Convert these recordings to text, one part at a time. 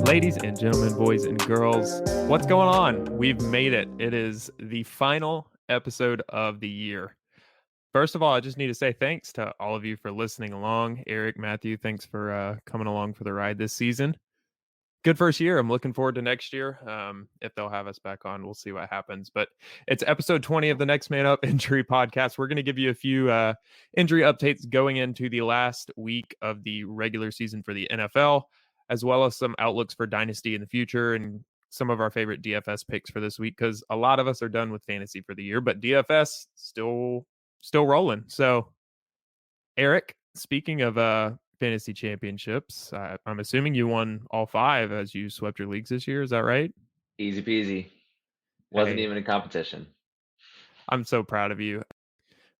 Ladies and gentlemen, boys and girls, what's going on? We've made it. It is the final episode of the year. First of all, I just need to say thanks to all of you for listening along. Erik, Matthew, thanks for coming along for the ride this season. Good first year. I'm looking forward to next year. If they'll have us back on, we'll see what happens. But it's episode 20 of the Next Man Up Injury Podcast. We're going to give you a few injury updates going into the last week of the regular season for the NFL, as well as some outlooks for Dynasty in the future and some of our favorite DFS picks for this week, because a lot of us are done with fantasy for the year, but DFS still rolling. So, Erik, speaking of fantasy championships, I'm assuming you won all 5 as you swept your leagues this year. Is that right? Easy peasy. Wasn't Hey, even a competition. I'm so proud of you.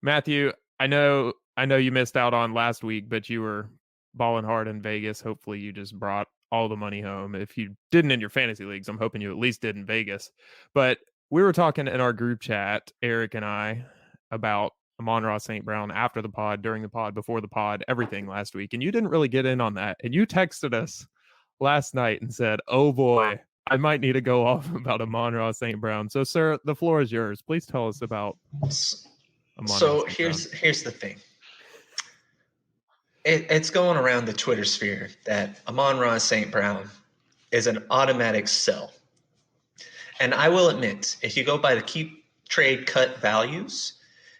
Matthew, I know you missed out on last week, but you were balling hard in Vegas. Hopefully you just brought all the money home. If you didn't in your fantasy leagues, I'm hoping you at least did in Vegas. But we were talking in our group chat, Erik and I, about Amon-Ra St. Brown after the pod, during the pod, before the pod, everything last week. And you didn't really get in on that. And you texted us last night and said, "Oh boy, I might need to go off about Amon-Ra St. Brown." So, sir, the floor is yours. Please tell us about Amon-Ra So St. Brown. here's the thing. It's going around the Twitter sphere that Amon-Ra St. Brown is an automatic sell. And I will admit, if you go by the keep trade cut values,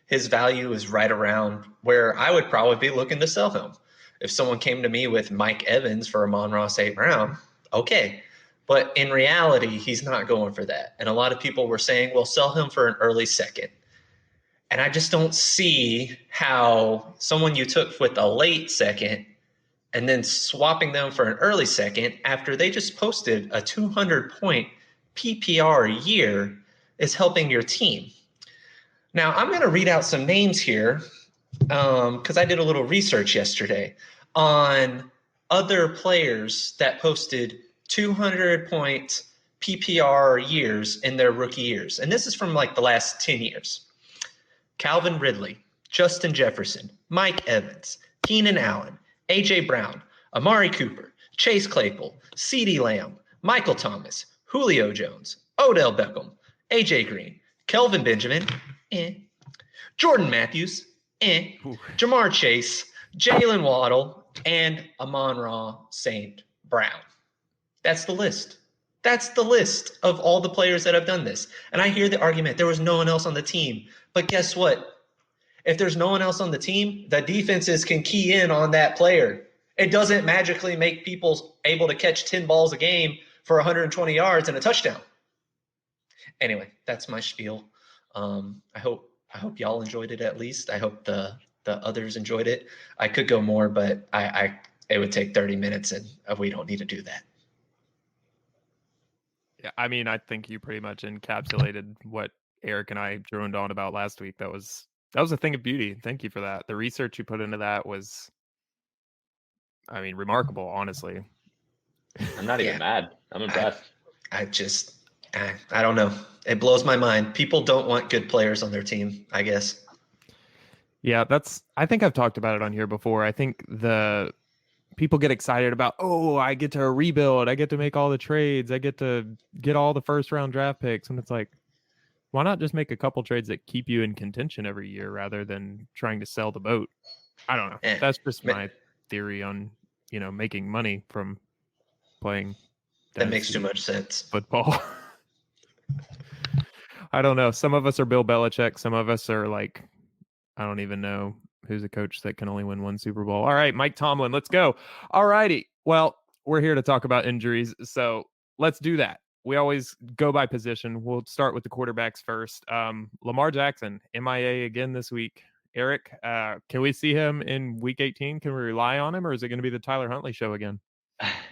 his value is right around where I would probably be looking to sell him. If someone came to me with Mike Evans for Amon-Ra St. Brown, okay. But in reality, he's not going for that. And a lot of people were saying, well, sell him for an early second. And I just don't see how someone you took with a late second and then swapping them for an early second after they just posted a 200-point PPR a year is helping your team. Now, I'm going to read out some names here because I did a little research yesterday on other players that posted 200-point PPR years in their rookie years. And this is from like the last 10 years. Calvin Ridley, Justin Jefferson, Mike Evans, Keenan Allen, A.J. Brown, Amari Cooper, Chase Claypool, CeeDee Lamb, Michael Thomas, Julio Jones, Odell Beckham, A.J. Green, Kelvin Benjamin, Jordan Matthews, Jamar Chase, Jalen Waddle, and Amon-Ra St. Brown. That's the list. That's the list of all the players that have done this. And I hear the argument, there was no one else on the team. But guess what? If there's no one else on the team, the defenses can key in on that player. It doesn't magically make people able to catch 10 balls a game for 120 yards and a touchdown. Anyway, that's my spiel. I hope y'all enjoyed it at least. I hope the others enjoyed it. I could go more, but it would take 30 minutes, and we don't need to do that. Yeah, I mean, I think you pretty much encapsulated what Erik and I droned on about last week. That was a thing of beauty. Thank you for that. The research you put into that was, I mean, remarkable, honestly. I'm not even mad. I'm impressed. I don't know. It blows my mind. People don't want good players on their team, I guess. Yeah, I think I've talked about it on here before. I think the people get excited about, oh, I get to rebuild, I get to make all the trades, I get to get all the first round draft picks. And it's like, why not just make a couple trades that keep you in contention every year rather than trying to sell the boat? I don't know. That's just my theory on, making money from playing. That makes too much sense. Football. I don't know. Some of us are Bill Belichick. Some of us are like, I don't even know who's a coach that can only win one Super Bowl. All right, Mike Tomlin, let's go. All righty. Well, we're here to talk about injuries, so let's do that. We always go by position. We'll start with the quarterbacks first. Lamar Jackson, MIA again this week. Erik, can we see him in Week 18? Can we rely on him, or is it going to be the Tyler Huntley show again?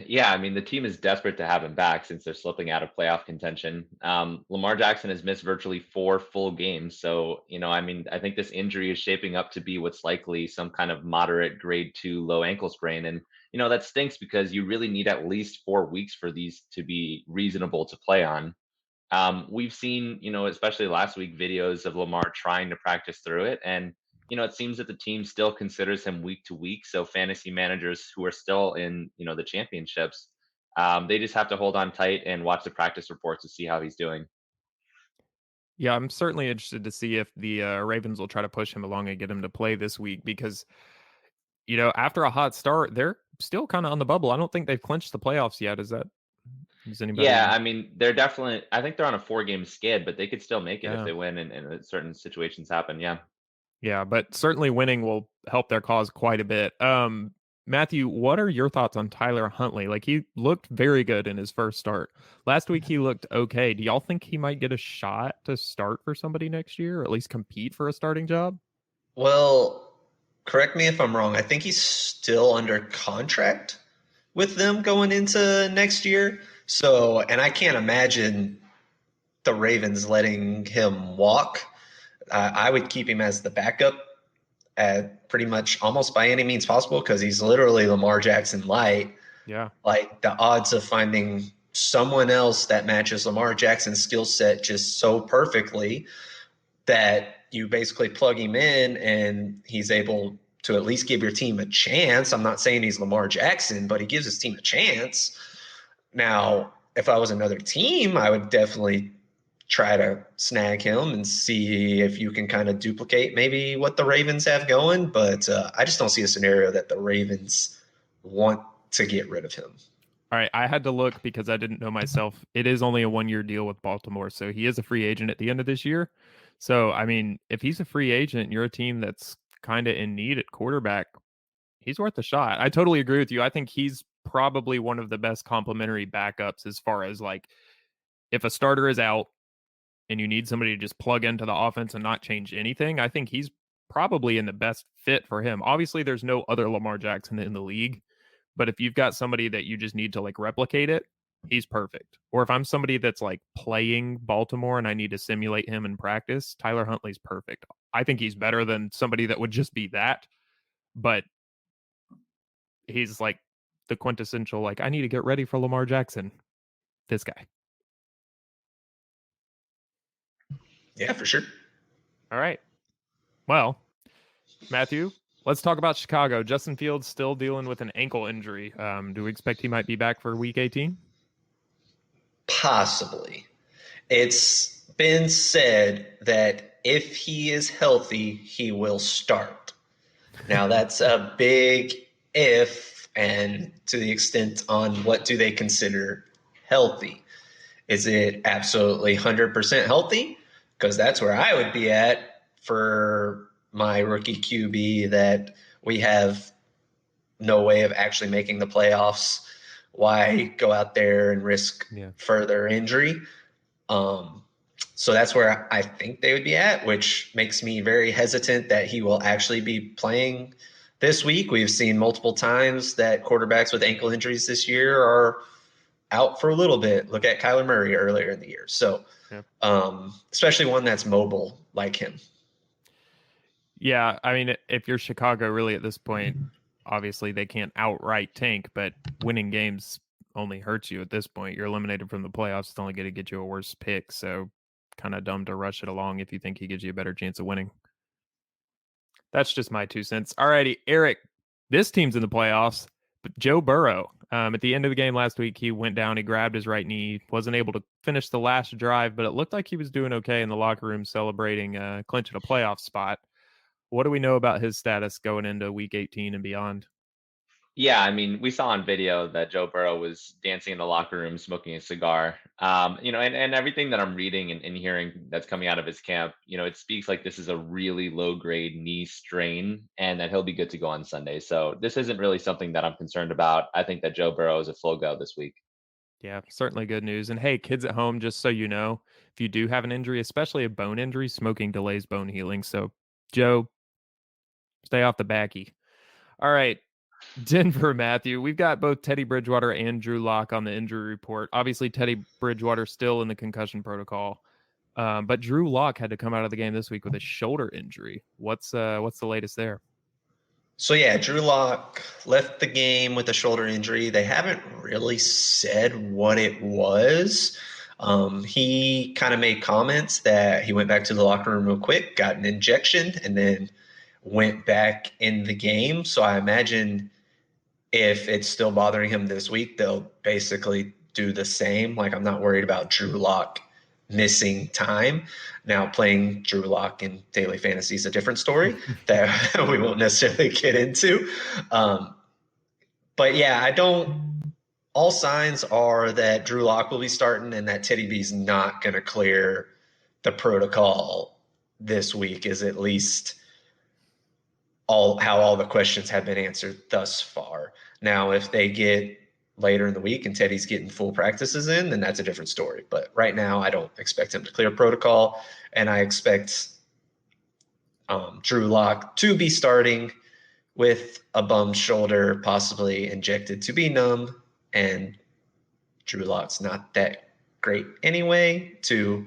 Yeah, I mean, the team is desperate to have him back since they're slipping out of playoff contention. Lamar Jackson has missed virtually 4 full games. So, I think this injury is shaping up to be what's likely some kind of moderate grade 2 low ankle sprain. And, that stinks because you really need at least 4 weeks for these to be reasonable to play on. We've seen, especially last week, videos of Lamar trying to practice through it. And, it seems that the team still considers him week to week. So fantasy managers who are still in, the championships They just have to hold on tight and watch the practice reports to see how he's doing. Yeah, I'm certainly interested to see if the Ravens will try to push him along and get him to play this week because, after a hot start, they're still kind of on the bubble. I don't think they've clinched the playoffs yet. Is Yeah, anybody? I mean, they're definitely. I think they're on a 4-game skid, but they could still make it if Yeah. they win and certain situations happen. Yeah. Yeah, but certainly winning will help their cause quite a bit. Matthew, what are your thoughts on Tyler Huntley? Like he looked very good in his first start. Last week he looked okay. Do y'all think he might get a shot to start for somebody next year, or at least compete for a starting job? Well, correct me if I'm wrong. I think he's still under contract with them going into next year. So, and I can't imagine the Ravens letting him walk. I would keep him as the backup at pretty much almost by any means possible because he's literally Lamar Jackson light. Yeah. Like the odds of finding someone else that matches Lamar Jackson's skill set just so perfectly that you basically plug him in and he's able to at least give your team a chance. I'm not saying he's Lamar Jackson, but he gives his team a chance. Now, if I was another team, I would definitely try to snag him and see if you can kind of duplicate maybe what the Ravens have going. But I just don't see a scenario that the Ravens want to get rid of him. All right, I had to look because I didn't know myself. It is only a 1-year deal with Baltimore, so he is a free agent at the end of this year. So, I mean, if he's a free agent and you're a team that's kind of in need at quarterback, he's worth a shot. I totally agree with you. I think he's probably one of the best complementary backups as far as like if a starter is out and you need somebody to just plug into the offense and not change anything, I think he's probably in the best fit for him. Obviously, there's no other Lamar Jackson in the league, but if you've got somebody that you just need to like replicate it, he's perfect. Or if I'm somebody that's like playing Baltimore and I need to simulate him in practice, Tyler Huntley's perfect. I think he's better than somebody that would just be that, but he's like the quintessential like I need to get ready for Lamar Jackson. This guy. Yeah, for sure. All right. Well, Matthew, let's talk about Chicago. Justin Fields still dealing with an ankle injury. Do we expect he might be back for Week 18? Possibly. It's been said that if he is healthy, he will start. Now, that's a big if, and to the extent on what do they consider healthy. Is it absolutely 100% healthy? Because that's where I would be at for my rookie QB that we have no way of actually making the playoffs. Why go out there and risk further injury? So that's where I think they would be at, which makes me very hesitant that he will actually be playing this week. We've seen multiple times that quarterbacks with ankle injuries this year are out for a little bit. Look at Kyler Murray earlier in the year. So, especially one that's mobile like him. Yeah, I mean, if you're Chicago, really at this point, obviously they can't outright tank, but winning games only hurts you at this point. You're eliminated from the playoffs. It's only going to get you a worse pick. So, kind of dumb to rush it along if you think he gives you a better chance of winning. That's just my 2 cents. All righty, Erik, this team's in the playoffs, but Joe Burrow, at the end of the game last week, he went down, he grabbed his right knee, wasn't able to finish the last drive, but it looked like he was doing okay in the locker room celebrating, clinching a playoff spot. What do we know about his status going into Week 18 and beyond? Yeah, I mean, we saw on video that Joe Burrow was dancing in the locker room, smoking a cigar. And everything that I'm reading and hearing that's coming out of his camp, it speaks like this is a really low grade knee strain and that he'll be good to go on Sunday. So this isn't really something that I'm concerned about. I think that Joe Burrow is a full go this week. Yeah, certainly good news. And hey, kids at home, just so you know, if you do have an injury, especially a bone injury, smoking delays bone healing. So, Joe, stay off the backy. All right. Denver, Matthew. We've got both Teddy Bridgewater and Drew Lock on the injury report. Obviously, Teddy Bridgewater still in the concussion protocol, but Drew Lock had to come out of the game this week with a shoulder injury. What's the latest there? So yeah, Drew Lock left the game with a shoulder injury. They haven't really said what it was. He kind of made comments that he went back to the locker room real quick, got an injection, and then went back in the game. So I imagine if it's still bothering him this week, they'll basically do the same. Like, I'm not worried about Drew Lock missing time. Now, playing Drew Lock in daily fantasy is a different story that we won't necessarily get into. But yeah, all signs are that Drew Lock will be starting and that Teddy B's not going to clear the protocol this week, is at least how all the questions have been answered thus far. Now, if they get later in the week and Teddy's getting full practices in, then that's a different story. But right now, I don't expect him to clear protocol, and I expect Drew Lock to be starting with a bummed shoulder, possibly injected to be numb, and Drew Lock's not that great anyway, to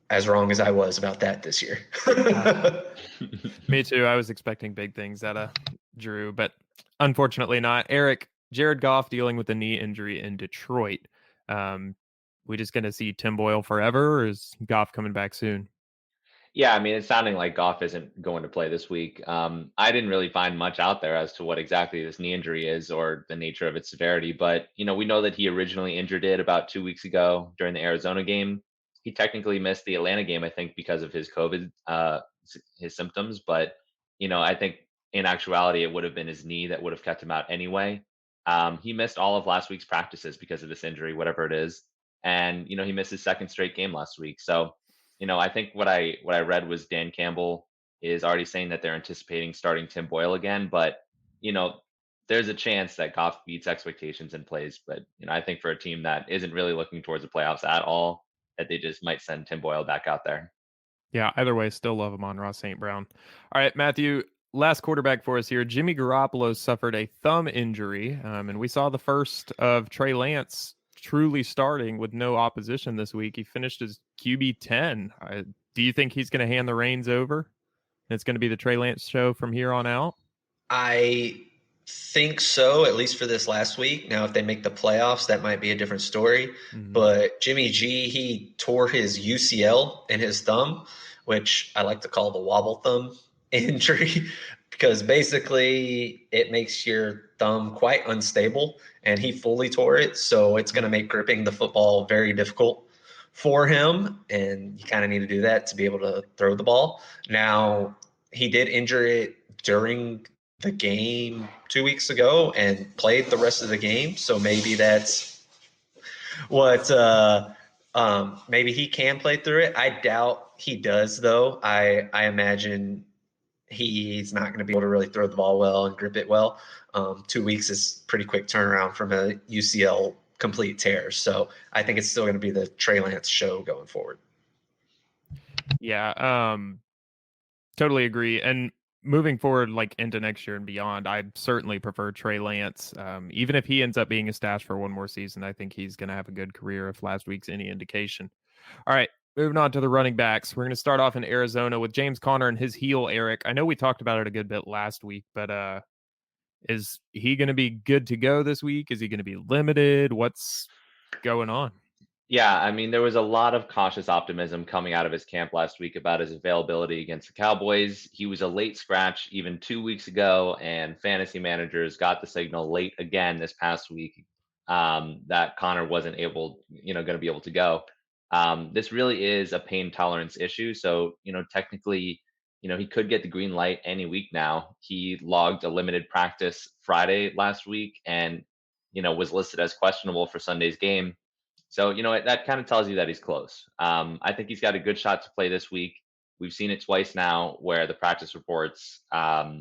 as wrong as I was about that this year. Me too. I was expecting big things out of Drew, but unfortunately not. Eric, Jared Goff dealing with a knee injury in Detroit. We just going to see Tim Boyle forever, or is Goff coming back soon? Yeah, I mean, it's sounding like Goff isn't going to play this week. I didn't really find much out there as to what exactly this knee injury is or the nature of its severity, but we know that he originally injured it about 2 weeks ago during the Arizona game. He technically missed the Atlanta game, I think, because of his COVID, his symptoms. But I think in actuality, it would have been his knee that would have kept him out anyway. He missed all of last week's practices because of this injury, whatever it is, and he missed his second straight game last week. So I think what I read was Dan Campbell is already saying that they're anticipating starting Tim Boyle again, but there's a chance that Goff beats expectations and plays. But I think for a team that isn't really looking towards the playoffs at all, that they just might send Tim Boyle back out there. Yeah, either way, still love him on Ross St. Brown. All right, Matthew, last quarterback for us here. Jimmy Garoppolo suffered a thumb injury, and we saw the first of Trey Lance truly starting with no opposition this week. He finished as QB 10. Do you think he's going to hand the reins over? And it's going to be the Trey Lance show from here on out? I think so, at least for this last week. Now, if they make the playoffs, that might be a different story. Mhm. But Jimmy G, he tore his UCL in his thumb, which I like to call the wobble thumb injury, because basically it makes your thumb quite unstable, and he fully tore it. So it's going to make gripping the football very difficult for him, and you kind of need to do that to be able to throw the ball. Now, he did injure it during the game 2 weeks ago and played the rest of the game. So maybe that's what maybe he can play through it. I doubt he does, though. I imagine he's not going to be able to really throw the ball well and grip it well. 2 weeks is pretty quick turnaround from a UCL complete tear. So I think it's still going to be the Trey Lance show going forward. Yeah, totally agree. And moving forward, like into next year and beyond, I certainly prefer Trey Lance. Even if he ends up being a stash for one more season, I think he's going to have a good career if last week's any indication. All right, moving on to the running backs. We're going to start off in Arizona with James Conner and his heel, Eric. I know we talked about it a good bit last week, but is he going to be good to go this week? Is he going to be limited? What's going on? Yeah, I mean, there was a lot of cautious optimism coming out of his camp last week about his availability against the Cowboys. He was a late scratch even 2 weeks ago, and fantasy managers got the signal late again this past week that Connor wasn't going to be able to go. This really is a pain tolerance issue. So, technically, he could get the green light any week now. He logged a limited practice Friday last week and, was listed as questionable for Sunday's game. So, that kind of tells you that he's close. I think he's got a good shot to play this week. We've seen it twice now where the practice reports, are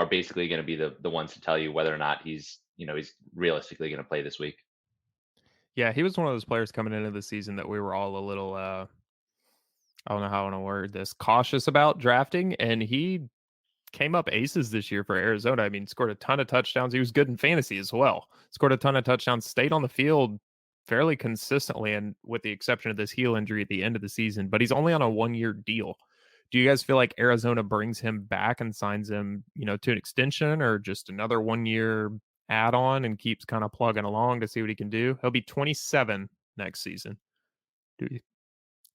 basically going to be the ones to tell you whether or not he's realistically going to play this week. Yeah, he was one of those players coming into the season that we were all a little, I don't know how I want to word this, cautious about drafting. And he came up aces this year for Arizona. I mean, scored a ton of touchdowns. He was good in fantasy as well. Scored a ton of touchdowns, stayed on the field fairly consistently, and with the exception of this heel injury at the end of the season. But he's only on a 1-year deal. Do you guys feel like Arizona brings him back and signs him, to an extension or just another 1-year add-on and keeps kind of plugging along to see what he can do? He'll be 27 next season. Do you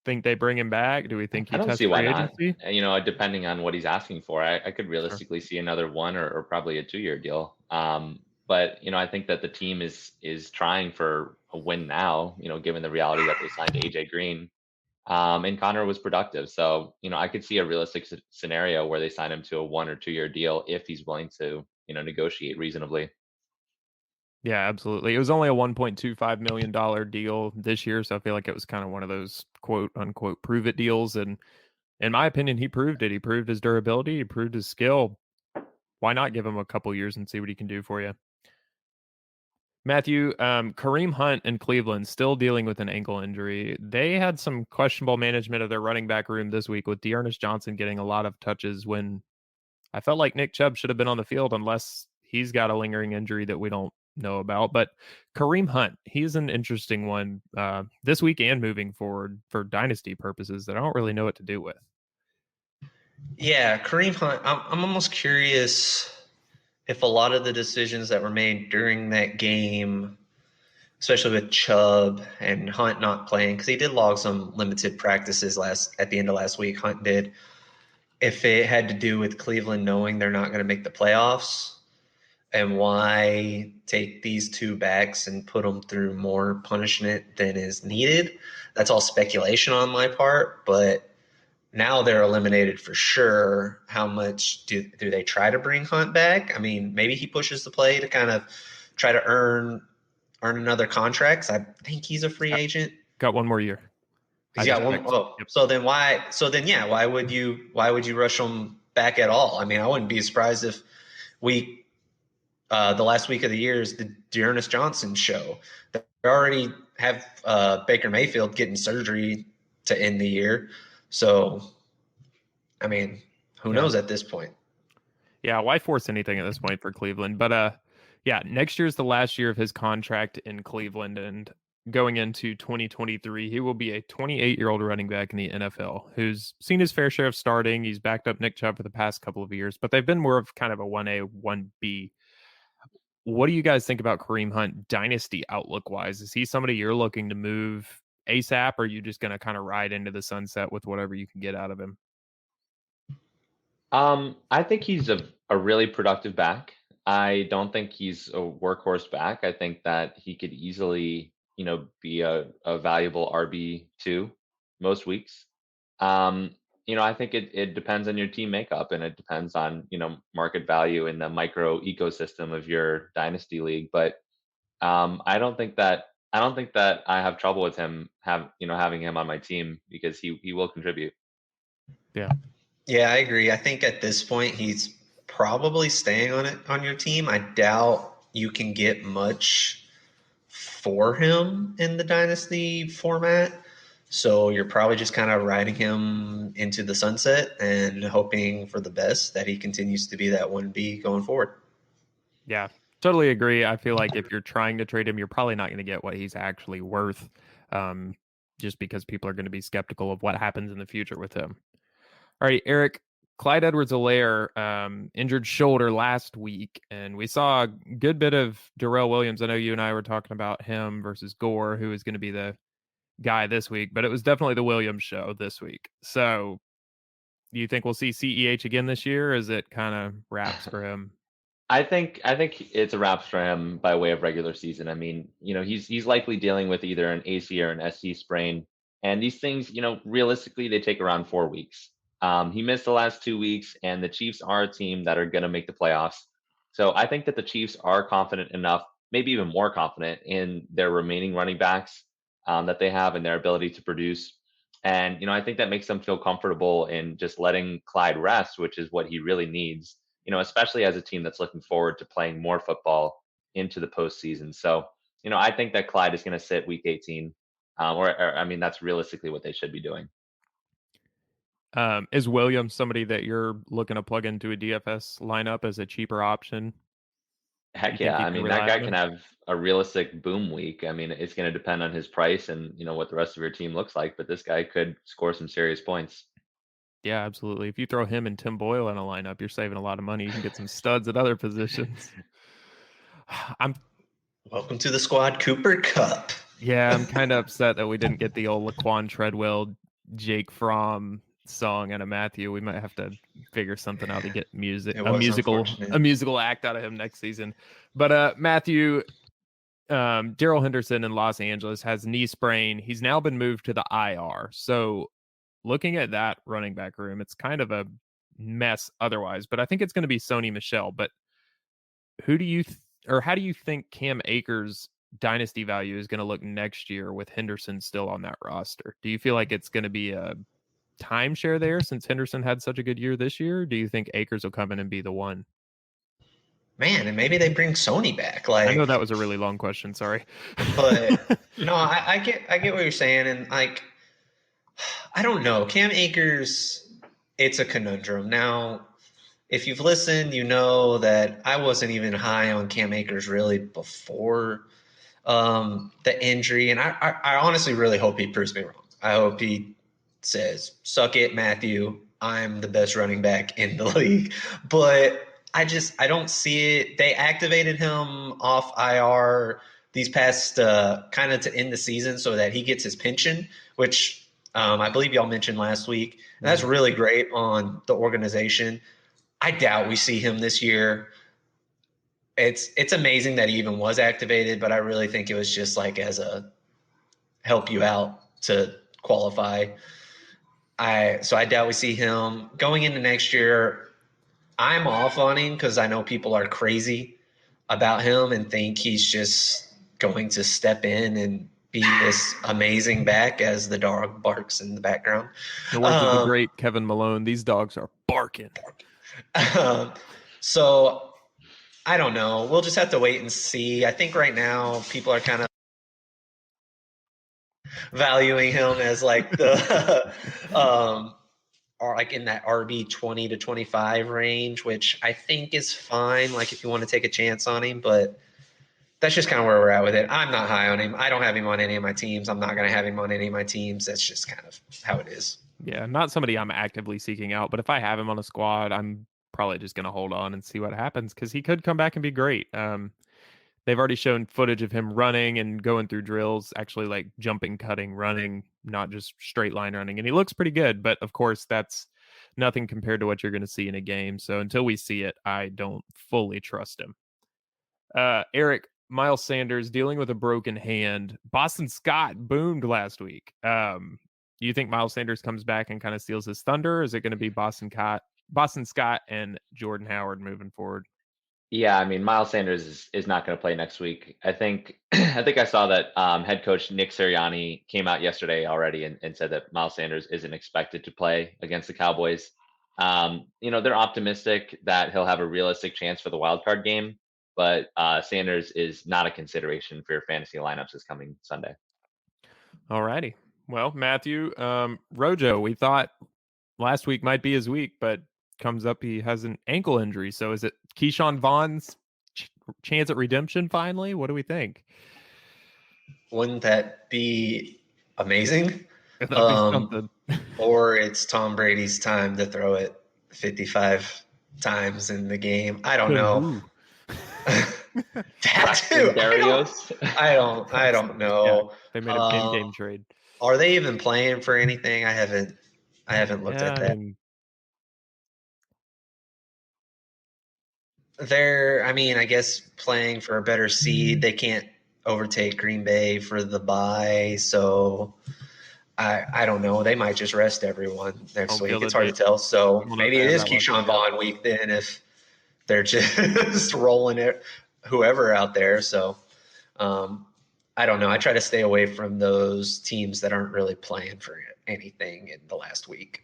think they bring him back? Do we think I he don't tests see why free not. agency? Depending on what he's asking for, I could Sure. realistically see another one or probably a 2-year deal. But I think that the team is trying for a win now. Given the reality that they signed AJ Green, and Connor was productive. So I could see a realistic scenario where they sign him to a 1 or 2-year deal if he's willing to negotiate reasonably. Yeah, absolutely. It was only a $1.25 million deal this year, so I feel like it was kind of one of those quote unquote prove it deals. And in my opinion, he proved it. He proved his durability, he proved his skill. Why not give him a couple years and see what he can do for you? Matthew, Kareem Hunt in Cleveland still dealing with an ankle injury. They had some questionable management of their running back room this week with Dearness Johnson getting a lot of touches when I felt like Nick Chubb should have been on the field unless he's got a lingering injury that we don't know about. But Kareem Hunt, he's an interesting one this week and moving forward for dynasty purposes that I don't really know what to do with. Yeah, Kareem Hunt. I'm almost curious if a lot of the decisions that were made during that game, especially with Chubb and Hunt not playing, because he did log some limited practices at the end of last week. Hunt did. If it had to do with Cleveland knowing they're not going to make the playoffs, and why take these two backs and put them through more punishment than is needed. That's all speculation on my part, but now they're eliminated for sure. How much do they try to bring Hunt back? I mean, maybe he pushes the play to kind of try to earn another contract. I think he's a free agent. Got one more year. He's got one. Oh, yep. So then why? So then, yeah. Why would you rush him back at all? I mean, I wouldn't be surprised if the last week of the year is the Dearness Johnson show. They already have Baker Mayfield getting surgery to end the year. So, I mean, who knows at this point? Yeah, why force anything at this point for Cleveland? But yeah, next year is the last year of his contract in Cleveland, and going into 2023, he will be a 28-year-old running back in the NFL who's seen his fair share of starting. He's backed up Nick Chubb for the past couple of years, but they've been more of kind of a 1A, 1B. What do you guys think about Kareem Hunt dynasty outlook wise? Is he somebody you're looking to move ASAP, or are you just going to kind of ride into the sunset with whatever you can get out of him? I think he's a really productive back. I don't think he's a workhorse back. I think that he could easily, be a valuable RB2 most weeks. I think it depends on your team makeup and it depends on, market value in the micro ecosystem of your dynasty league. But I don't think that I have trouble with having him on my team because he will contribute. Yeah. Yeah, I agree. I think at this point he's probably staying on your team. I doubt you can get much for him in the dynasty format. So you're probably just kind of riding him into the sunset and hoping for the best that he continues to be that 1B going forward. Yeah, totally agree. I feel like if you're trying to trade him, you're probably not going to get what he's actually worth, just because people are going to be skeptical of what happens in the future with him. All right, Eric, Clyde Edwards-Helaire injured shoulder last week, and we saw a good bit of Darrell Williams. I know you and I were talking about him versus Gore, who is going to be the guy this week, but it was definitely the Williams show this week. So do you think we'll see CEH again this year, or is it kind of wraps for him? I think it's a wrap for him by way of regular season. I mean, he's likely dealing with either an AC or an SC sprain, and these things, realistically, they take around 4 weeks. He missed the last 2 weeks, and the Chiefs are a team that are going to make the playoffs. So I think that the Chiefs are confident enough, maybe even more confident in their remaining running backs that they have and their ability to produce. And I think that makes them feel comfortable in just letting Clyde rest, which is what he really needs. Especially as a team that's looking forward to playing more football into the postseason. So, I think that Clyde is going to sit week 18, I mean, that's realistically what they should be doing. Is Williams somebody that you're looking to plug into a DFS lineup as a cheaper option? You Heck think yeah. you I can mean, that rely guy on can him? have a realistic boom week. I mean, it's going to depend on his price and, what the rest of your team looks like, but this guy could score some serious points. Yeah, absolutely. If you throw him and Tim Boyle in a lineup, you're saving a lot of money. You can get some studs at other positions. I'm Welcome to the squad, Cooper Kupp. Yeah, I'm kind of upset that we didn't get the old Laquan Treadwell Jake Fromm song out of Matthew. We might have to figure something out to get It was unfortunate. a musical act out of him next season. But Matthew, Daryl Henderson in Los Angeles has knee sprain. He's now been moved to the IR. So looking at that running back room, it's kind of a mess otherwise. But I think it's going to be Sony Michel. But who do you or how do you think Cam Akers' dynasty value is going to look next year with Henderson still on that roster? Do you feel like it's going to be a timeshare there since Henderson had such a good year this year? Do you think Akers will come in and be the one? Man, and maybe they bring Sony back. I know Like, that was a really long question. Sorry, but no, I get what you're saying, and like, I don't know. Cam Akers, it's a conundrum. Now, if you've listened, you know that I wasn't even high on Cam Akers really before the injury, and I honestly really hope he proves me wrong. I hope he says, "Suck it, Matthew. I'm the best running back in the league." But I don't see it. They activated him off IR these past kind of to end the season so that he gets his pension, which I believe y'all mentioned last week. And that's really great on the organization. I doubt we see him this year. It's amazing that he even was activated, but I really think it was just like as a help you out to qualify. So I doubt we see him going into next year. I'm off on him because I know people are crazy about him and think he's just going to step in and be this amazing back as the dog barks in the background. The words of the great Kevin Malone, these dogs are barking. So I don't know. We'll just have to wait and see. I think right now people are kind of valuing him as like the or like in that RB 20 to 25 range, which I think is fine. Like if you want to take a chance on him, but that's just kind of where we're at with it. I'm not high on him. I don't have him on any of my teams. I'm not going to have him on any of my teams. That's just kind of how it is. Yeah, not somebody I'm actively seeking out, but if I have him on a squad, I'm probably just going to hold on and see what happens because he could come back and be great. They've already shown footage of him running and going through drills, actually like jumping, cutting, running, not just straight line running. And he looks pretty good, but of course that's nothing compared to what you're going to see in a game. So until we see it, I don't fully trust him. Eric, Miles Sanders dealing with a broken hand. Boston Scott boomed last week. Do you think Miles Sanders comes back and kind of steals his thunder? Or is it going to be Boston Scott and Jordan Howard moving forward? Yeah, I mean, Miles Sanders is not going to play next week. I think I saw that head coach Nick Sirianni came out yesterday already and said that Miles Sanders isn't expected to play against the Cowboys. They're optimistic that he'll have a realistic chance for the wild card game, but Sanders is not a consideration for your fantasy lineups this coming Sunday. All righty. Well, Matthew, Rojo, we thought last week might be his week, but comes up he has an ankle injury. So is it Keyshawn Vaughn's chance at redemption finally? What do we think? Wouldn't that be amazing? That'd be something. Or it's Tom Brady's time to throw it 55 times in the game. I don't know. That too. I don't know. Yeah, they made a game trade. Are they even playing for anything? I haven't looked at that. They're, I guess playing for a better seed. They can't overtake Green Bay for the bye, so I don't know. They might just rest everyone next week. It's hard to tell. So maybe it is Keyshawn Vaughn week then if they're just rolling it, whoever out there. So I don't know. I try to stay away from those teams that aren't really playing for anything in the last week.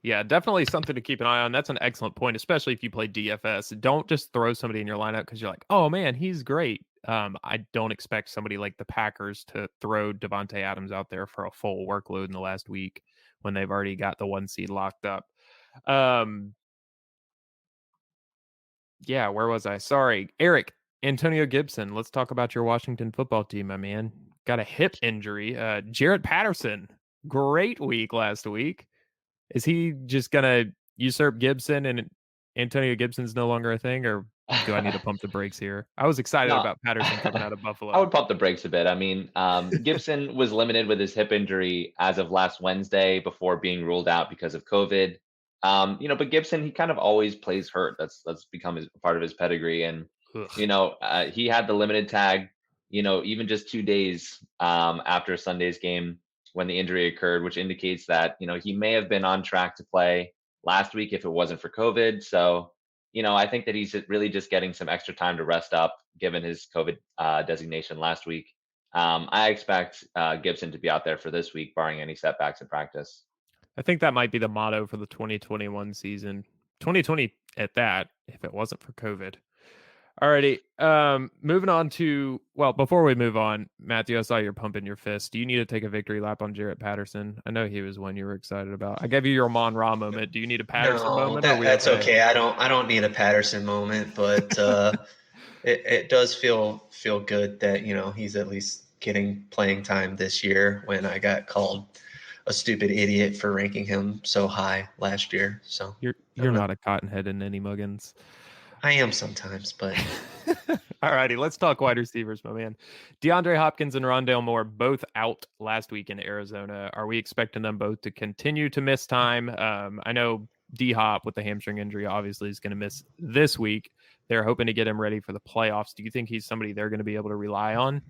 Yeah, definitely something to keep an eye on. That's an excellent point, especially if you play DFS. Don't just throw somebody in your lineup because you're like, oh man, he's great. I don't expect somebody like the Packers to throw Devontae Adams out there for a full workload in the last week when they've already got the 1 seed locked up. Yeah, where was I? Sorry. Eric, Antonio Gibson. Let's talk about your Washington football team, my man. Got a hip injury. Jarrett Patterson, great week last week. Is he just going to usurp Gibson and Antonio Gibson's no longer a thing, or do I need to pump the brakes here? I was excited No, about Patterson coming out of I Buffalo. would pump the brakes a bit. I mean, Gibson was limited with his hip injury as of last Wednesday before being ruled out because of COVID. But Gibson, he kind of always plays hurt. That's become part of his pedigree, and Ugh. he had the limited tag. Even just 2 days after Sunday's game when the injury occurred, which indicates that he may have been on track to play last week if it wasn't for COVID. So I think that he's really just getting some extra time to rest up, given his COVID designation last week. I expect Gibson to be out there for this week, barring any setbacks in practice. I think that might be the motto for the 2021 season. 2020 at that, if it wasn't for COVID. Alrighty. Moving on to, well, before we move on, Matthew, I saw you're pumping your fist. Do you need to take a victory lap on Jarrett Patterson? I know he was one you were excited about. I gave you your Amon Ra moment. Do you need a Patterson No, moment? Or are we that's okay. I don't need a Patterson moment, but it does feel good that he's at least getting playing time this year when I got called a stupid idiot for ranking him so high last year. So You're not a cottonhead in any muggins. I am sometimes, but all righty, let's talk wide receivers, my man. DeAndre Hopkins and Rondale Moore both out last week in Arizona. Are we expecting them both to continue to miss time? I know D-Hop with the hamstring injury obviously is going to miss this week. They're hoping to get him ready for the playoffs. Do you think he's somebody they're going to be able to rely on?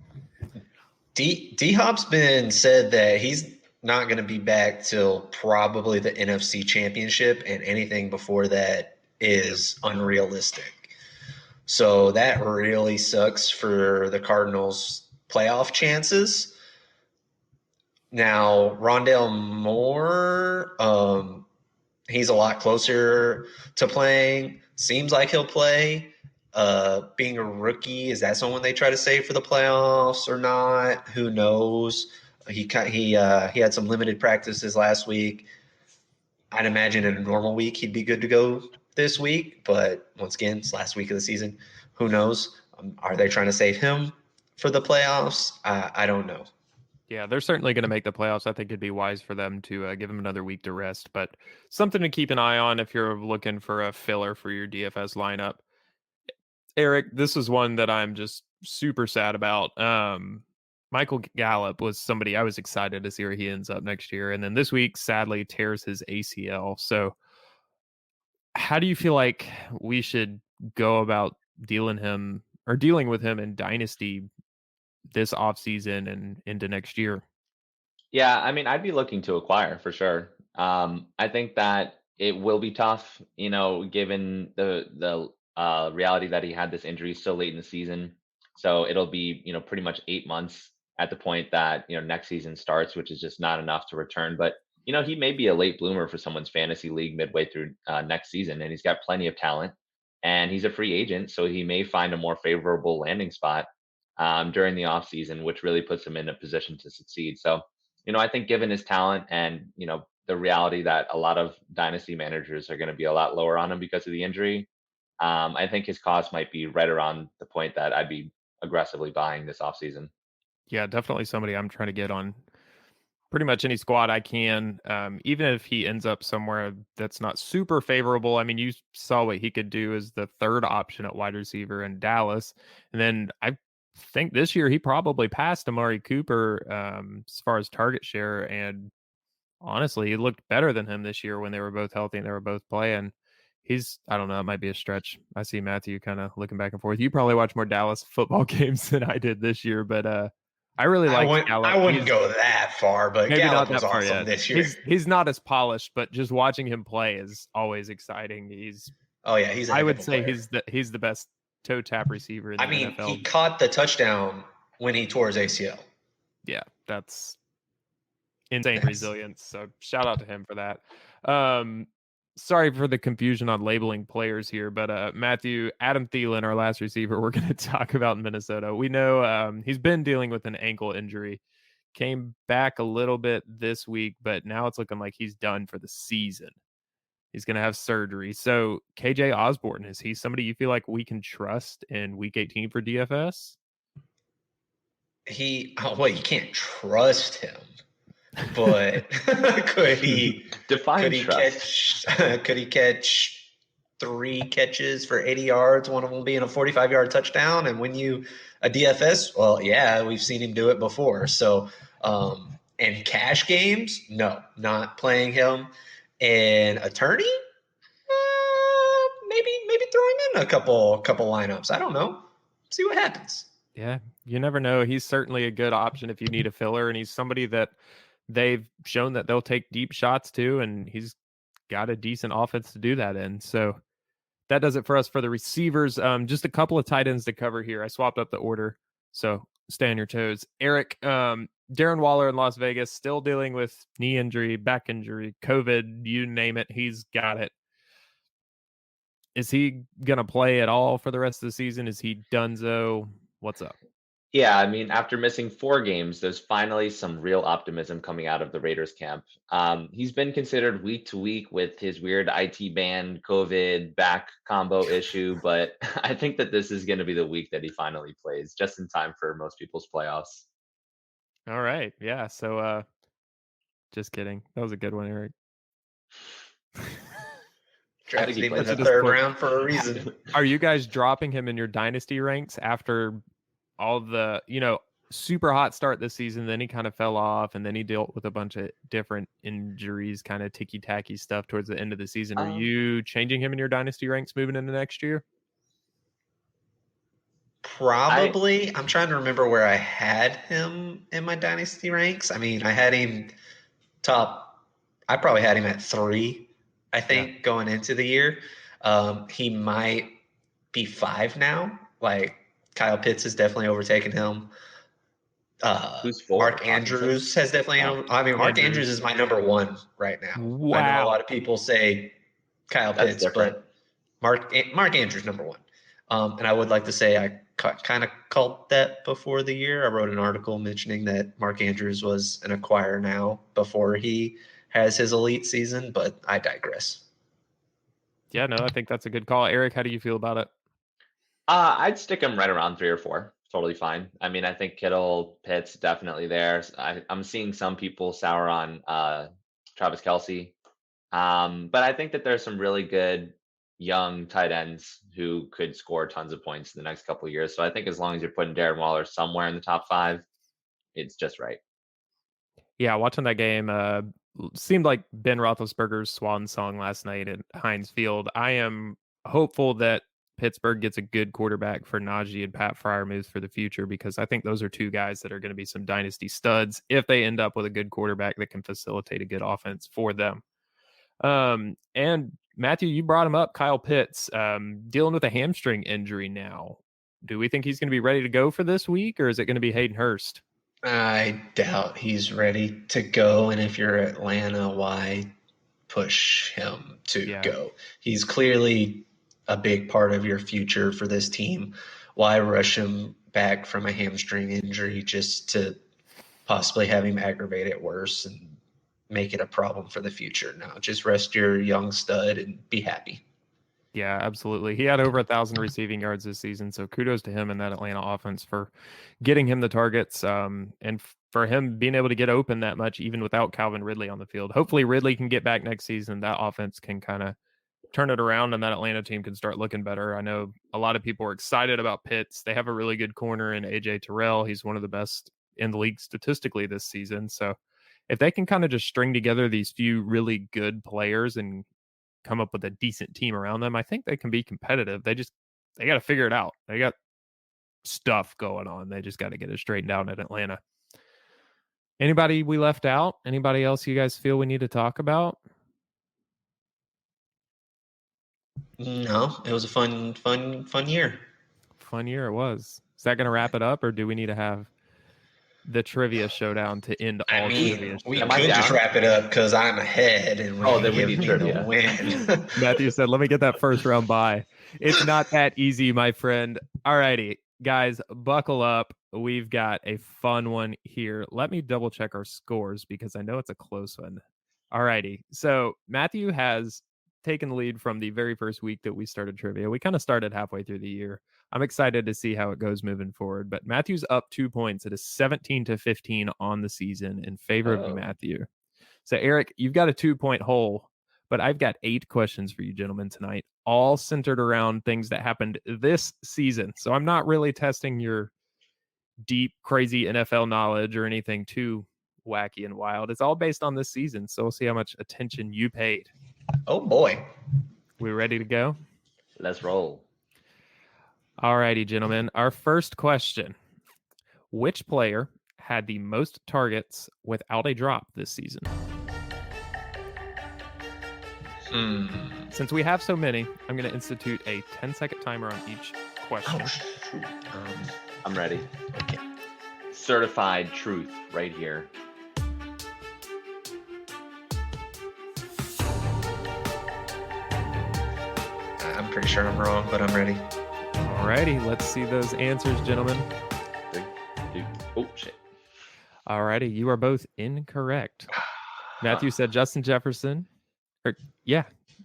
D-Hop's been said that he's not going to be back till probably the NFC Championship, and anything before that is unrealistic. So that really sucks for the Cardinals' playoff chances. Now, Rondale Moore, he's a lot closer to playing. Seems like he'll play. Being a rookie, is that someone they try to save for the playoffs or not? Who knows? He had some limited practices last week. I'd imagine in a normal week he'd be good to go this week, but once again, it's last week of the season. Who knows? Are they trying to save him for the playoffs? I don't know. Yeah, they're certainly going to make the playoffs. I think it'd be wise for them to give him another week to rest, but something to keep an eye on if you're looking for a filler for your DFS lineup. Erik, this is one that I'm just super sad about. Michael Gallup was somebody I was excited to see where he ends up next year. And then this week, sadly, tears his ACL. So how do you feel like we should go about dealing with him in Dynasty this offseason and into next year? Yeah, I mean, I'd be looking to acquire for sure. I think that it will be tough, given the reality that he had this injury so late in the season. So it'll be, pretty much 8 months at the point that next season starts, which is just not enough to return. But he may be a late bloomer for someone's fantasy league midway through next season, and he's got plenty of talent, and he's a free agent, so he may find a more favorable landing spot during the offseason, which really puts him in a position to succeed. So I think given his talent and, the reality that a lot of dynasty managers are going to be a lot lower on him because of the injury, I think his cost might be right around the point that I'd be aggressively buying this offseason. Yeah, definitely somebody I'm trying to get on pretty much any squad I can, even if he ends up somewhere that's not super favorable. I mean, you saw what he could do as the third option at wide receiver in Dallas. And then I think this year he probably passed Amari Cooper as far as target share. And honestly, he looked better than him this year when they were both healthy and they were both playing. I don't know, it might be a stretch. I see Matthew kind of looking back and forth. You probably watch more Dallas football games than I did this year, but I really like Gallup. I wouldn't go that far, but maybe Gallup not that was far awesome yet. this year. He's not as polished, but just watching him play is always exciting. I would say he's the best toe tap receiver in the NFL. He caught the touchdown when he tore his ACL. Yeah, that's insane resilience. So shout out to him for that. Sorry for the confusion on labeling players here, but Matthew, Adam Thielen, our last receiver, we're going to talk about in Minnesota. We know he's been dealing with an ankle injury, came back a little bit this week, but now it's looking like he's done for the season. He's going to have surgery. So KJ Osborne, is he somebody you feel like we can trust in week 18 for DFS? You can't trust him. But could he define could he trust? catch 3 catches for 80 yards, one of them being a 45-yard touchdown, and win you a DFS? Well, yeah, we've seen him do it before. So, and cash games, no, not playing him. And attorney, maybe throwing in a couple lineups. I don't know. See what happens. Yeah, you never know. He's certainly a good option if you need a filler, and he's somebody that they've shown that they'll take deep shots too, and he's got a decent offense to do that in. So that does it for us for the receivers. Just a couple of tight ends to cover here. I swapped up the order, so stay on your toes. Eric, Darren Waller in Las Vegas, still dealing with knee injury, back injury, COVID, you name it. He's got it. Is he going to play at all for the rest of the season? Is he donezo? What's up? Yeah, I mean, after missing 4 games, there's finally some real optimism coming out of the Raiders camp. He's been considered week to week with his weird IT ban, COVID, back combo issue, but I think that this is going to be the week that he finally plays, just in time for most people's playoffs. All right. Yeah. So, just kidding. That was a good one, Eric. Drafted him in the Let's just third put- round for a reason. Are you guys dropping him in your dynasty ranks after all the, super hot start this season? Then he kind of fell off, and then he dealt with a bunch of different injuries, kind of ticky-tacky stuff towards the end of the season. Are you changing him in your dynasty ranks moving into next year? Probably. I'm trying to remember where I had him in my dynasty ranks. I mean, I had him I probably had him at 3, I think, going into the year. He might be 5 now. Like, Kyle Pitts has definitely overtaken him. Who's 4? Mark Andrews has definitely. Mark Andrews is my number 1 right now. Wow. I know a lot of people say Kyle That's Pitts, different. but Mark Andrews number 1. And I would like to say I kind of called that before the year. I wrote an article mentioning that Mark Andrews was an acquire now before he has his elite season, but I digress. Yeah, no, I think that's a good call. Eric, how do you feel about it? I'd stick him right around 3 or 4. Totally fine. I mean, I think Kittle, Pitts, definitely there. I'm seeing some people sour on Travis Kelce. But I think that there's some really good young tight ends who could score tons of points in the next couple of years. So I think as long as you're putting Darren Waller somewhere in the top 5, it's just right. Yeah, watching that game seemed like Ben Roethlisberger's swan song last night at Heinz Field. I am hopeful that Pittsburgh gets a good quarterback for Najee and Pat Freiermuth for the future, because I think those are 2 guys that are going to be some dynasty studs if they end up with a good quarterback that can facilitate a good offense for them. And Matthew, you brought him up, Kyle Pitts, dealing with a hamstring injury now. Do we think he's going to be ready to go for this week, or is it going to be Hayden Hurst? I doubt he's ready to go. And if you're Atlanta, why push him to go? He's clearly a big part of your future for this team. Why rush him back from a hamstring injury just to possibly have him aggravate it worse and make it a problem for the future? No, just rest your young stud and be happy. Yeah, absolutely. He had over 1,000 receiving yards this season, so kudos to him and that Atlanta offense for getting him the targets, and for him being able to get open that much even without Calvin Ridley on the field. Hopefully Ridley can get back next season. That offense can kind of turn it around, and that Atlanta team can start looking better. I know a lot of people are excited about Pitts. They have a really good corner in AJ Terrell. He's one of the best in the league statistically this season. So if they can kind of just string together these few really good players and come up with a decent team around them, I think they can be competitive. They got to figure it out. They got stuff going on. They just got to get it straightened out in Atlanta. Anybody we left out? Anybody else you guys feel we need to talk about? No, it was a fun year. Fun year it was. Is that going to wrap it up, or do we need to have the trivia showdown to end all trivia? We could just wrap it up because I'm ahead and then we need trivia. Win. Matthew said, "Let me get that first round bye." It's not that easy, my friend. All righty, guys, buckle up. We've got a fun one here. Let me double check our scores because I know it's a close one. All righty. So Matthew has taken the lead from the very first week that we started trivia. We kind of started halfway through the year. I'm excited to see how it goes moving forward. But Matthew's up 2 points. It is 17-15 on the season in favor of Matthew. So Eric, you've got a 2-point hole, but I've got 8 questions for you gentlemen tonight. all centered around things that happened this season. So I'm not really testing your deep, crazy NFL knowledge or anything too wacky and wild. It's all based on this season. So we'll see how much attention you paid. Oh boy. We ready to go? Let's roll. All righty, gentlemen. Our first question. Which player had the most targets without a drop this season? Since we have so many, I'm going to institute a 10-second timer on each question. Oh, shoot. I'm ready. Okay. Certified truth right here. I'm pretty sure I'm wrong, but I'm ready. All righty, let's see those answers, gentlemen. 3, 2. Oh, shit. All righty, you are both incorrect. Matthew said Justin Jefferson.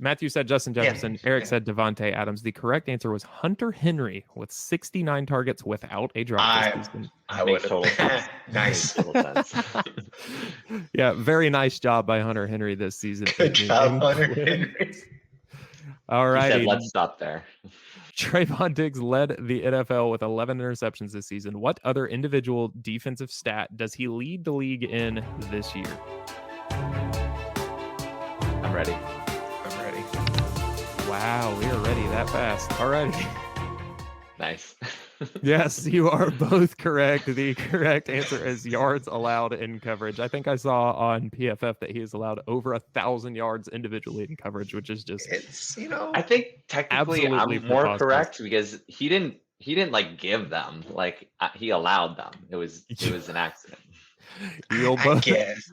Matthew said Justin Jefferson. Yeah. Eric said Devontae Adams. The correct answer was Hunter Henry with 69 targets without a drop this season. I Makes would total sense. Nice. Makes total sense. Yeah, very nice job by Hunter Henry this season. Good job, Hunter Henry. All He righty. said, let's stop there. Trayvon Diggs led the NFL with 11 interceptions this season. What other individual defensive stat does he lead the league in this year? I'm ready. I'm ready. Wow, we are ready that fast. All righty. Nice. Yes, you are both correct. The correct answer is yards allowed in coverage. I think I saw on PFF that he has allowed over 1,000 yards individually in coverage, which is just It's I think technically Absolutely I'm more preposterous. correct because he didn't like give them, like he allowed them. It was an accident. you'll I both guess.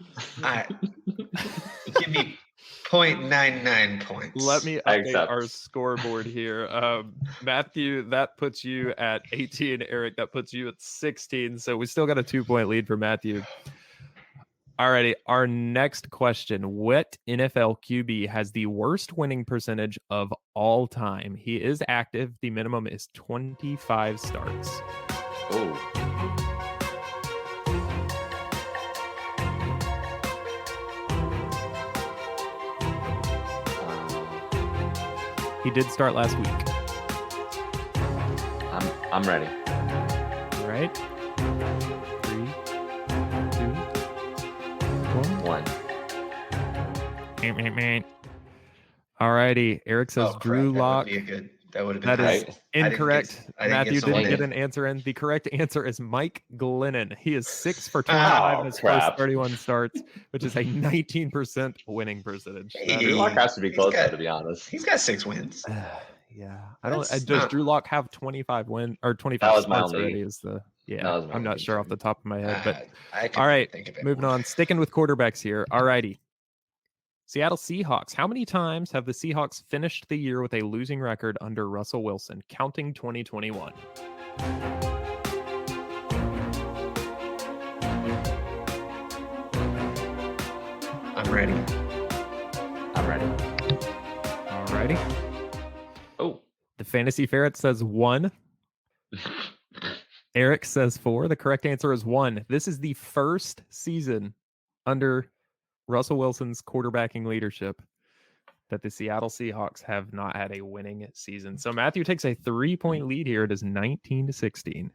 Give me 0.99 points. let me I update accept. our scoreboard here. Matthew, that puts you at 18. Eric, that puts you at 16. So we still got a 2-point lead for Matthew. Alrighty, our next question. What NFL QB has the worst winning percentage of all time? He is active. The minimum is 25 starts. Oh, He did start last week. I'm ready. All right. 3, 2, 1. 1. All righty. Eric says Oh, Drew crap, Lock. That would have been That is right. incorrect. I didn't Matthew get someone didn't get in. an answer in. The correct answer is Mike Glennon. He is 6 for 25 in his first crap. 31 starts, which is a 19% winning percentage. That Hey. is- Drew Lock has to be He's close, got- though, to be honest. He's got 6 wins. yeah. I don't. That's Does not- Drew Lock have 25 win or 25 That was my starts only- already? Is the that yeah? was my I'm not only sure off the top of my head, but I all right. think of it. Moving on, sticking with quarterbacks here. All righty. Seattle Seahawks. How many times have the Seahawks finished the year with a losing record under Russell Wilson, counting 2021? I'm ready. I'm ready. All righty. Oh, The Fantasy Ferret says 1. Eric says 4. The correct answer is 1. This is the first season under Russell Wilson's quarterbacking leadership that the Seattle Seahawks have not had a winning season. So Matthew takes a 3-point lead here. It is 19-16.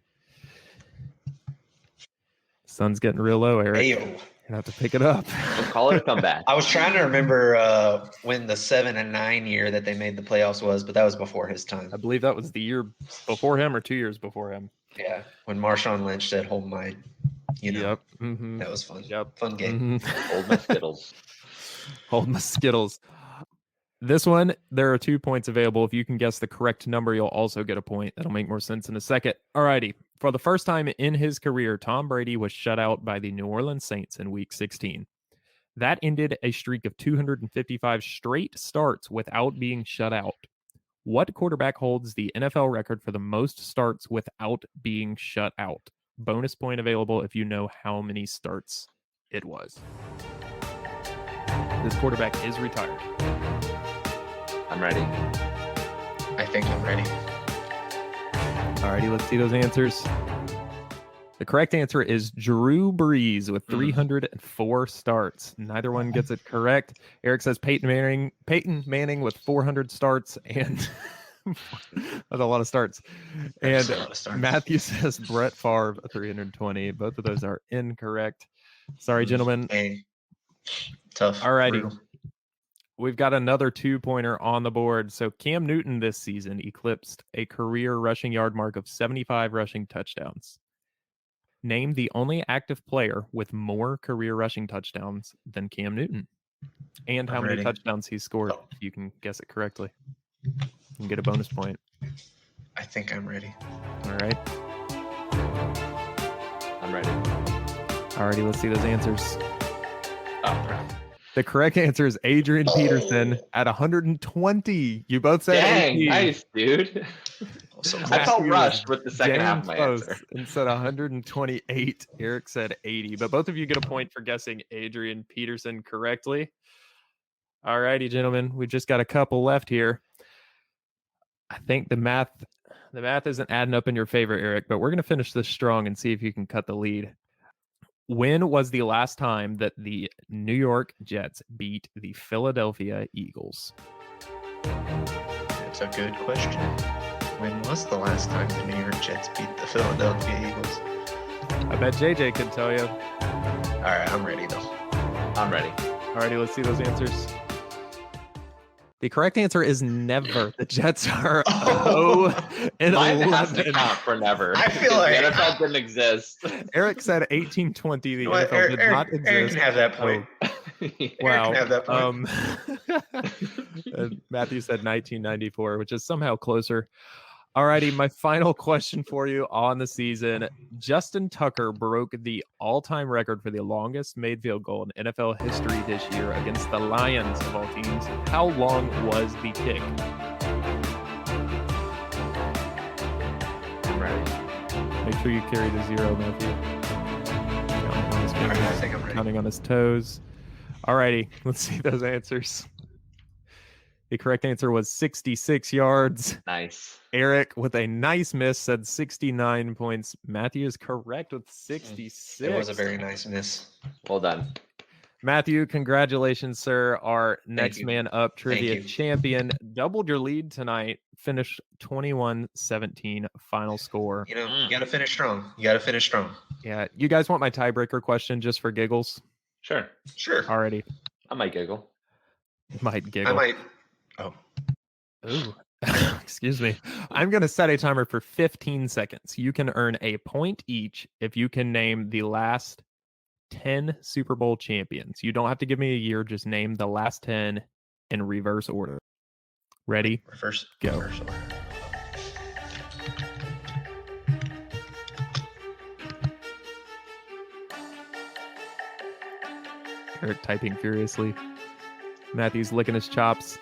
Sun's getting real low, Eric. Ayo. You're going to have to pick it up. we'll call it a comeback. I was trying to remember when the 7-9 year that they made the playoffs was, but that was before his time. I believe that was the year before him or 2 years before him. Yeah, when Marshawn Lynch said, "Hold my," Yep. Mhm. that was fun. Yep. Fun game. Mhm. Old my Skittles. Hold my Skittles. This one, there are 2 points available. If you can guess the correct number, you'll also get a point. That'll make more sense in a second. Alrighty. For the first time in his career, Tom Brady was shut out by the New Orleans Saints in Week 16. That ended a streak of 255 straight starts without being shut out. What quarterback holds the NFL record for the most starts without being shut out? Bonus point available if you know how many starts it was. This quarterback is retired. I'm ready. I think I'm ready. Alrighty, let's see those answers. The correct answer is Drew Brees with 304 starts. Neither one gets it correct. Erik says Peyton Manning with 400 starts, and that's a lot of starts. That's And a lot of starts. Matthew says Brett Favre 320. Both of those are incorrect. Sorry, gentlemen. Dang. Tough. Alrighty. Brutal. We've got another 2-pointer on the board. So Cam Newton this season eclipsed a career rushing yard mark of 75 rushing touchdowns. Name the only active player with more career rushing touchdowns than Cam Newton, and how many touchdowns he's scored. Oh. If you can guess it correctly, you can get a bonus point. I think I'm ready. All right. I'm ready. Alrighty, let's see those answers. Oh, crap. The correct answer is Adrian Peterson at 120. You both said Dang, 80. nice, dude. I felt rushed with the second half of my answer. And said 128. Erik said 80. But both of you get a point for guessing Adrian Peterson correctly. All righty, gentlemen. We've just got a couple left here. I think the math isn't adding up in your favor, Erik, but we're going to finish this strong and see if you can cut the lead. When was the last time that the New York Jets beat the Philadelphia Eagles? That's a good question. When was the last time the New York Jets beat the Philadelphia Eagles? I bet JJ can tell you. All right, I'm ready, though. I'm ready. Alrighty, let's see those answers. The correct answer is never. The Jets are 0 and Mine has to 11. count for never. I feel like the NFL didn't exist. Erik said 1820. The What? NFL did not exist. Eric can have that point. Wow. Eric can have that point. Matthew said 1994, which is somehow closer. Alrighty, my final question for you on the season. Justin Tucker broke the all-time record for the longest made field goal in NFL history this year against the Lions of all teams. How long was the kick? I'm ready. Make sure you carry the 0, Matthew. Counting on his All right, I fingers, think I'm ready. counting on his toes. Alrighty, let's see those answers. The correct answer was 66 yards. Nice. Erik, with a nice miss, said 69 points. Matthew is correct with 66. It was a very nice miss. Well done. Matthew, congratulations, sir. Our next you. man up trivia you. champion. Doubled your lead tonight. Finished 21-17 final score. You know, you got to finish strong. You got to finish strong. Yeah. You guys want my tiebreaker question just for giggles? Sure. Sure. Alrighty. I might giggle. Might giggle. I might. Oh. Ooh. Excuse me. I'm going to set a timer for 15 seconds. You can earn a point each if you can name the last 10 Super Bowl champions. You don't have to give me a year. Just name the last 10 in reverse order. Ready? Reverse. Go. Reverse order. Erik typing furiously. Matthew's licking his chops.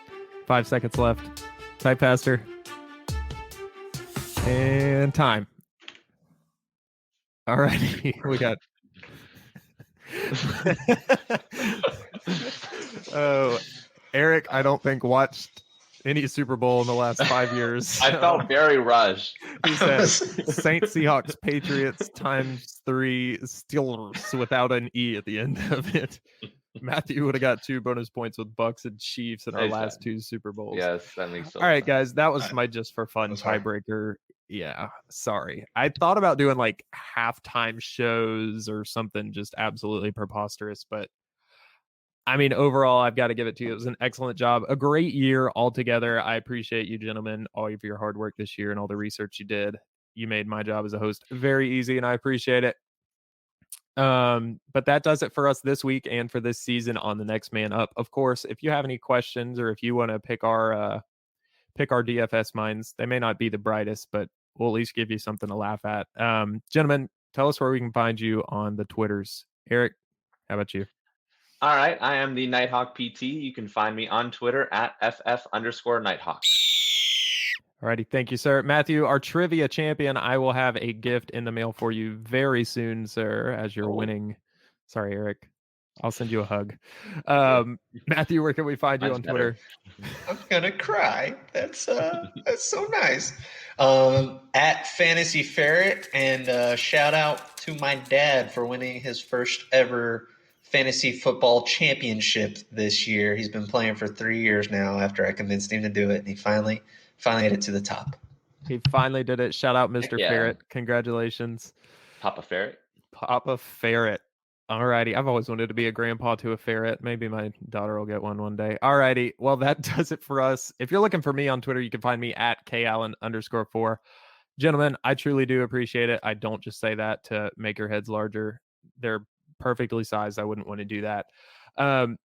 5 seconds left. Type faster. And time. All righty. We got. Oh, Erik, I don't think watched any Super Bowl in the last 5 years. I felt very rushed. He says Saints, Seahawks, Patriots ×3 Steelers without an E at the end of it. Matthew would have got 2 bonus points with Bucks and Chiefs in our last 2 Super Bowls. Yes, that makes sense. All right, guys, that was my just for fun was hard. tiebreaker. Yeah, sorry. I thought about doing like halftime shows or something just absolutely preposterous, but I mean, overall, I've got to give it to you. It was an excellent job. A great year altogether. I appreciate you, gentlemen, all of your hard work this year and all the research you did. You made my job as a host very easy, and I appreciate it. But that does it for us this week and for this season on The Next Man Up. Of course, if you have any questions or if you want to pick our DFS minds, they may not be the brightest, but we'll at least give you something to laugh at. Gentlemen, tell us where we can find you on the Twitters. Erik, how about you? All right. I am the Nighthawk PT. You can find me on Twitter at FF_Nighthawk. Alrighty, thank you, sir. Matthew, our trivia champion, I will have a gift in the mail for you very soon, sir, as you're winning. Sorry, Erik. I'll send you a hug. Matthew, where can we find you Mine's on better. Twitter? I'm gonna cry. That's so nice. At Fantasy Ferret, and shout out to my dad for winning his first ever fantasy football championship this year. He's been playing for 3 years now after I convinced him to do it, and he finally made it to the top. He finally did it. Shout out, Mr. Yeah. Ferret. Congratulations. Papa Ferret. Papa Ferret. Alrighty. I've always wanted to be a grandpa to a ferret. Maybe my daughter will get one day. Alrighty. Well, that does it for us. If you're looking for me on Twitter, you can find me at kallen_4. Gentlemen, I truly do appreciate it. I don't just say that to make your heads larger. They're perfectly sized. I wouldn't want to do that.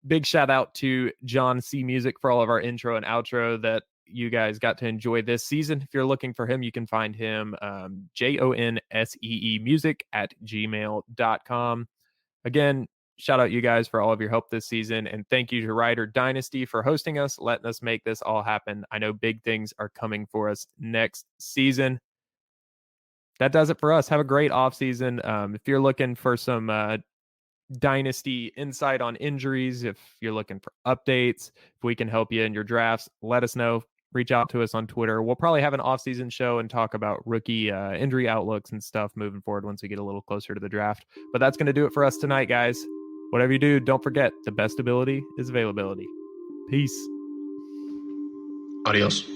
Big shout out to John C. Music for all of our intro and outro that you guys got to enjoy this season. If you're looking for him, you can find him JONSEE music at gmail.com. Again, shout out you guys for all of your help this season. And thank you to Ryder Dynasty for hosting us, letting us make this all happen. I know big things are coming for us next season. That does it for us. Have a great offseason. If you're looking for some Dynasty insight on injuries, if you're looking for updates, if we can help you in your drafts, let us know. Reach out to us on Twitter. We'll probably have an off-season show and talk about rookie injury outlooks and stuff moving forward once we get a little closer to the draft. But that's going to do it for us tonight, guys. Whatever you do, don't forget the best ability is availability. Peace. Adios.